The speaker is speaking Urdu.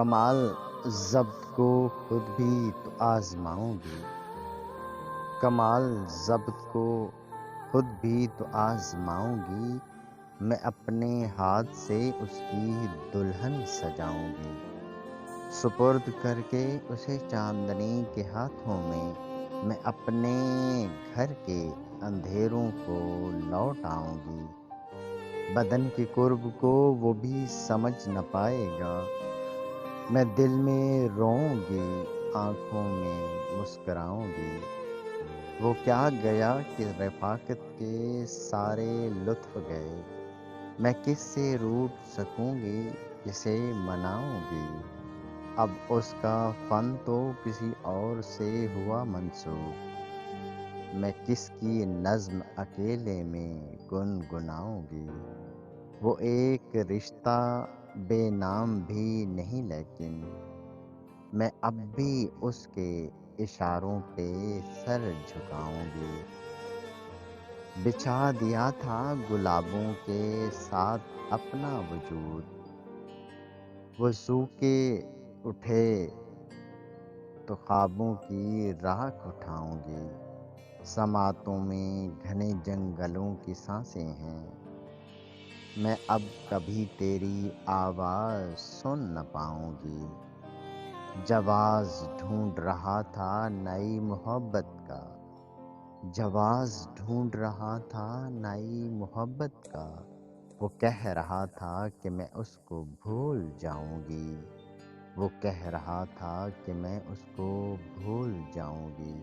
کمال ضبط کو خود بھی تو آزماؤں گی، کمال ضبط کو خود بھی تو آزماؤں گی، میں اپنے ہاتھ سے اس کی دلہن سجاؤں گی، سپرد کر کے اسے چاندنی کے ہاتھوں میں اپنے گھر کے اندھیروں کو لوٹ آؤں گی، بدن کے قرب کو وہ بھی سمجھ نہ پائے گا، میں دل میں روؤں گی، آنکھوں میں مسکراؤں گی، وہ کیا گیا کہ رفاقت کے سارے لطف گئے، میں کس سے روٹھ سکوں گی، کسے مناؤں گی، اب اس کا فن تو کسی اور سے ہوا منسوب، میں کس کی نظم اکیلے میں گنگناؤں گی، وہ ایک رشتہ بے نام بھی نہیں لیکن میں اب بھی اس کے اشاروں پہ سر جھکاؤں گی، بچھا دیا تھا گلابوں کے ساتھ اپنا وجود، وہ سوکھے اٹھے تو خوابوں کی راکھ اٹھاؤں گی، سماعتوں میں گھنے جنگلوں کی سانسیں ہیں، میں اب کبھی تیری آواز سن نہ پاؤں گی، جواز ڈھونڈ رہا تھا نئی محبت کا، جواز ڈھونڈ رہا تھا نئی محبت کا، وہ کہہ رہا تھا کہ میں اس کو بھول جاؤں گی، وہ کہہ رہا تھا کہ میں اس کو بھول جاؤں گی،